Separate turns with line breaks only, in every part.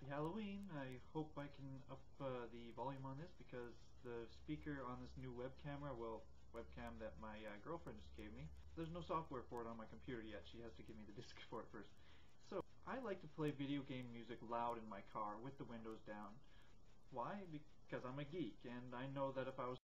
Happy Halloween. I hope I can up the volume on this because the speaker on this new webcam that my girlfriend just gave me, there's no software for it on my computer yet. She has to give me the disc for it first. So I like to play video game music loud in my car with the windows down. Why? Because I'm a geek, and I know that if I was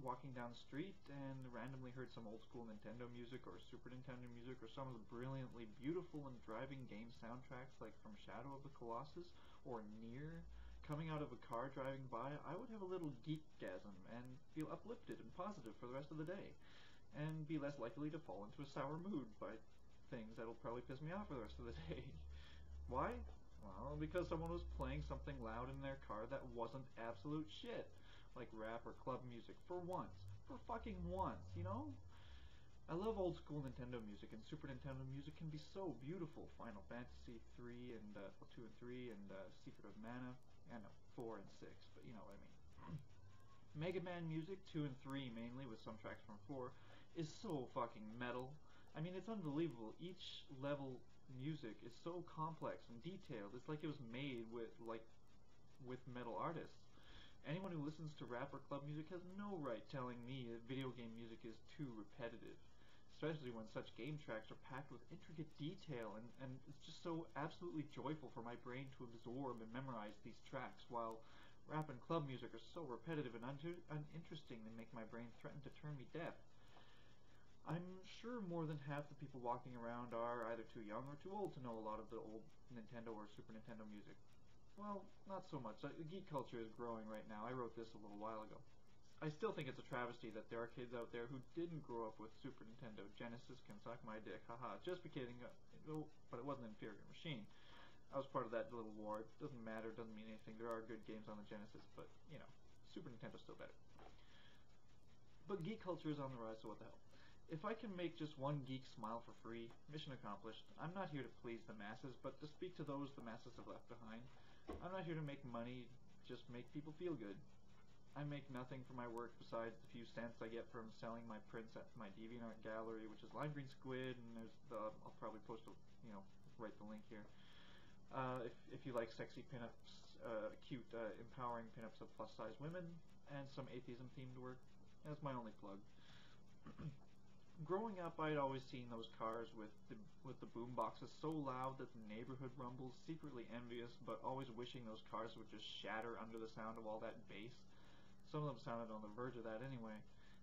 walking down the street and randomly heard some old school Nintendo music or Super Nintendo music or some of the brilliantly beautiful and driving game soundtracks like from Shadow of the Colossus or Nier coming out of a car driving by, I would have a little geekgasm and feel uplifted and positive for the rest of the day and be less likely to fall into a sour mood by things that'll probably piss me off for the rest of the day. Why? Well, because someone was playing something loud in their car that wasn't absolute shit. Like rap or club music, for once. For fucking once, you know? I love old school Nintendo music, and Super Nintendo music can be so beautiful. Final Fantasy 3 and 2 and 3 and Secret of Mana, and 4 and 6, but you know what I mean. Mega Man music, 2 and 3 mainly, with some tracks from 4, is so fucking metal. I mean, it's unbelievable. Each level music is so complex and detailed. It's like it was made with metal artists. Anyone who listens to rap or club music has no right telling me that video game music is too repetitive, especially when such game tracks are packed with intricate detail, and it's just so absolutely joyful for my brain to absorb and memorize these tracks, while rap and club music are so repetitive and uninteresting they make my brain threaten to turn me deaf. I'm sure more than half the people walking around are either too young or too old to know a lot of the old Nintendo or Super Nintendo music. Well, not so much. The geek culture is growing right now. I wrote this a little while ago. I still think it's a travesty that there are kids out there who didn't grow up with Super Nintendo. Genesis can suck my dick, haha. Just be kidding, but it wasn't an inferior machine. I was part of that little war. It doesn't matter, doesn't mean anything. There are good games on the Genesis, but, you know, Super Nintendo's still better. But geek culture is on the rise, so what the hell. If I can make just one geek smile for free, mission accomplished. I'm not here to please the masses, but to speak to those the masses have left behind. I'm not here to make money, just make people feel good. I make nothing for my work besides the few cents I get from selling my prints at my DeviantArt gallery, which is limegreensquid, and there's I'll probably post write the link here. If you like sexy pinups, cute, empowering pinups of plus-size women, and some atheism-themed work, that's my only plug. Growing up, I'd always seen those cars with the boom boxes so loud that the neighborhood rumbles, secretly envious, but always wishing those cars would just shatter under the sound of all that bass. Some of them sounded on the verge of that anyway,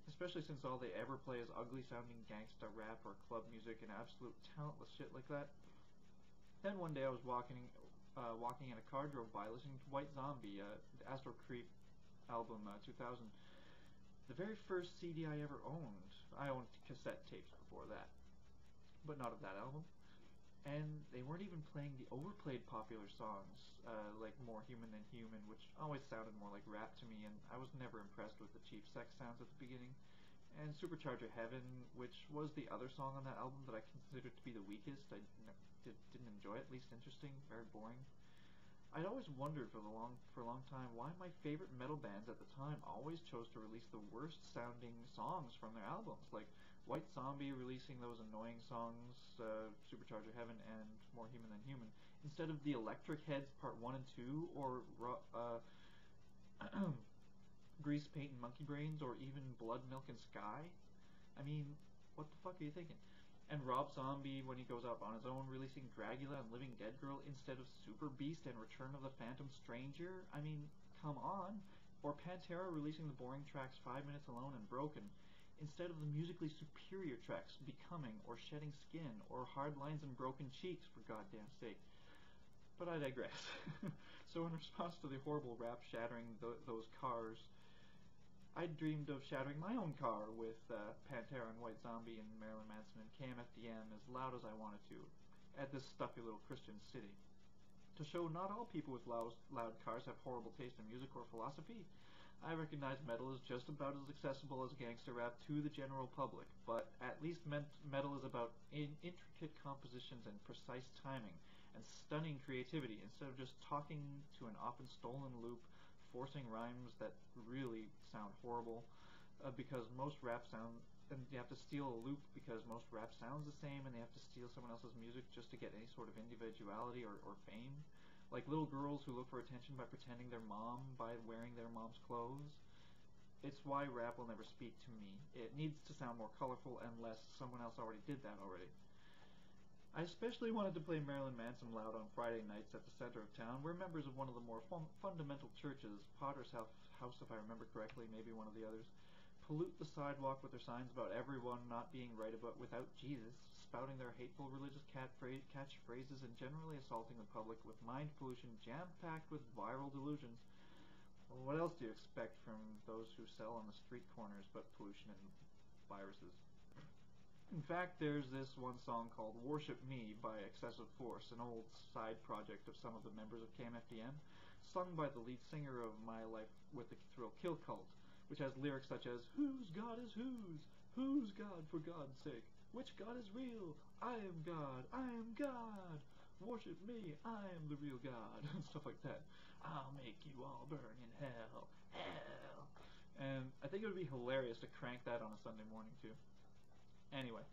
especially since all they ever play is ugly-sounding gangsta rap or club music and absolute talentless shit like that. Then one day I was walking and a car drove by listening to White Zombie, the Astro Creep album, 2000. The very first CD I ever owned. I owned cassette tapes before that, but not of that album. And they weren't even playing the overplayed popular songs, like More Human Than Human, which always sounded more like rap to me, and I was never impressed with the cheap sex sounds at the beginning. And Supercharger Heaven, which was the other song on that album that I considered to be the weakest. I didn't enjoy it, least interesting, very boring. I'd always wondered for a long time why my favorite metal bands at the time always chose to release the worst sounding songs from their albums, like White Zombie releasing those annoying songs, Supercharger Heaven and More Human Than Human, instead of the Electric Heads Part 1 and 2, or Grease Paint and Monkey Brains, or even Blood, Milk and Sky. I mean, what the fuck are you thinking? And Rob Zombie, when he goes up on his own, releasing Dragula and Living Dead Girl instead of Super Beast and Return of the Phantom Stranger? I mean, come on. Or Pantera releasing the boring tracks 5 Minutes Alone and Broken instead of the musically superior tracks Becoming or Shedding Skin or Hard Lines and Broken Cheeks, for goddamn sake. But I digress. So in response to the horrible rap shattering those cars, I dreamed of shattering my own car with Pantera and White Zombie and Marilyn Manson and KMFDM as loud as I wanted to at this stuffy little Christian city. To show not all people with loud cars have horrible taste in music or philosophy, I recognize metal is just about as accessible as gangster rap to the general public, but at least metal is about intricate compositions and precise timing and stunning creativity instead of just talking to an often stolen loop, forcing rhymes that really sound horrible, because most rap and you have to steal a loop because most rap sounds the same, and they have to steal someone else's music just to get any sort of individuality or fame. Like little girls who look for attention by pretending they're mom, by wearing their mom's clothes. It's why rap will never speak to me. It needs to sound more colorful unless someone else already did that already. I especially wanted to play Marilyn Manson loud on Friday nights at the center of town, where members of one of the more fundamental churches, Potter's House if I remember correctly, maybe one of the others, pollute the sidewalk with their signs about everyone not being right about without Jesus, spouting their hateful religious catchphrases and generally assaulting the public with mind pollution jam-packed with viral delusions. Well, what else do you expect from those who sell on the street corners but pollution and viruses? In fact, there's this one song called Worship Me by Excessive Force, an old side project of some of the members of KMFDM, sung by the lead singer of My Life with the Thrill Kill Cult, which has lyrics such as, "Whose God is whose? Whose God, for God's sake? Which God is real? I am God, I am God. Worship me, I am the real God," and stuff like that. "I'll make you all burn in hell, hell." And I think it would be hilarious to crank that on a Sunday morning too. Anyway,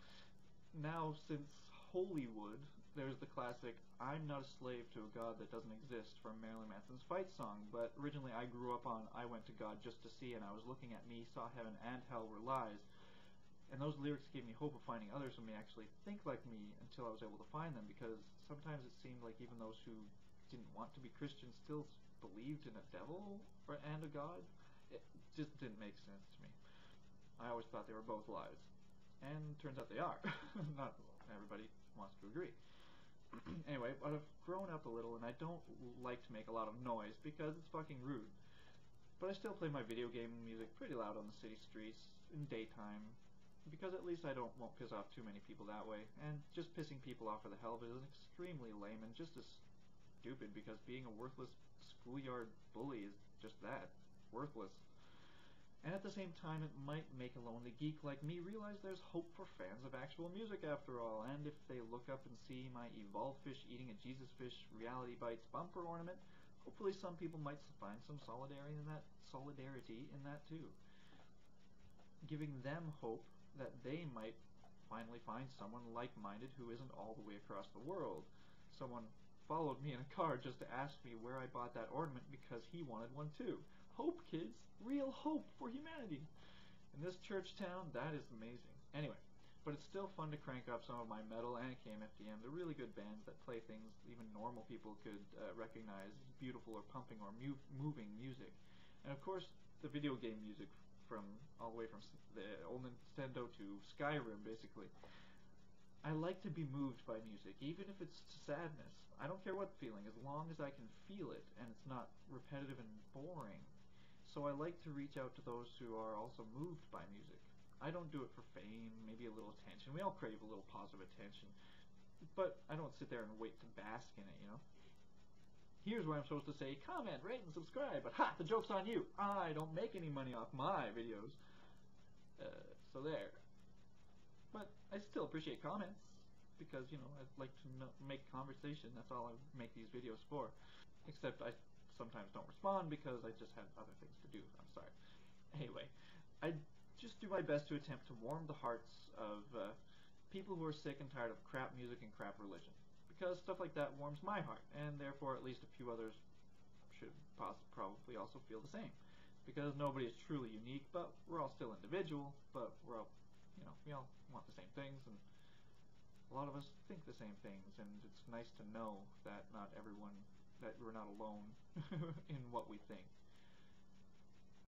now since Holywood, there's the classic "I'm not a slave to a God that doesn't exist" from Marilyn Manson's Fight song, but originally I grew up on "I went to God just to see, and I was looking at me, saw heaven and hell were lies." And those lyrics gave me hope of finding others who may actually think like me until I was able to find them, because sometimes it seemed like even those who didn't want to be Christians still believed in a devil and a God. It just didn't make sense to me. I always thought they were both lies. And turns out they are. Not everybody wants to agree. Anyway, but I've grown up a little and I don't like to make a lot of noise because it's fucking rude. But I still play my video game music pretty loud on the city streets in daytime, because at least I won't piss off too many people that way, and just pissing people off for the hell of it is extremely lame and just as stupid, because being a worthless schoolyard bully is just that, worthless. And at the same time, it might make a lonely geek like me realize there's hope for fans of actual music after all, and if they look up and see my evolved fish eating a Jesus fish Reality Bites bumper ornament, hopefully some people might find some solidarity in that too. Giving them hope that they might finally find someone like-minded who isn't all the way across the world. Someone followed me in a car just to ask me where I bought that ornament because he wanted one too. Hope, kids. Real hope for humanity. In this church town, that is amazing. Anyway, but it's still fun to crank up some of my metal and KMFDM. They're really good bands that play things even normal people could recognize as beautiful or pumping or moving music. And of course, the video game music from all the way from the old Nintendo to Skyrim, basically. I like to be moved by music, even if it's sadness. I don't care what feeling, as long as I can feel it and it's not repetitive and boring. So I like to reach out to those who are also moved by music. I don't do it for fame, maybe a little attention. We all crave a little positive attention. But I don't sit there and wait to bask in it, you know? Here's where I'm supposed to say, comment, rate, and subscribe, but ha! The joke's on you! I don't make any money off my videos. So there. But I still appreciate comments, because, you know, I'd like to make conversation. That's all I make these videos for. Except I sometimes don't respond because I just have other things to do. I'm sorry. Anyway, I just do my best to attempt to warm the hearts of people who are sick and tired of crap music and crap religion. Because stuff like that warms my heart, and therefore at least a few others should probably also feel the same. Because nobody is truly unique, but we're all still individual, but we're all, you know, we all want the same things, and a lot of us think the same things, and it's nice to know that not everyone, that we're not alone in what we think.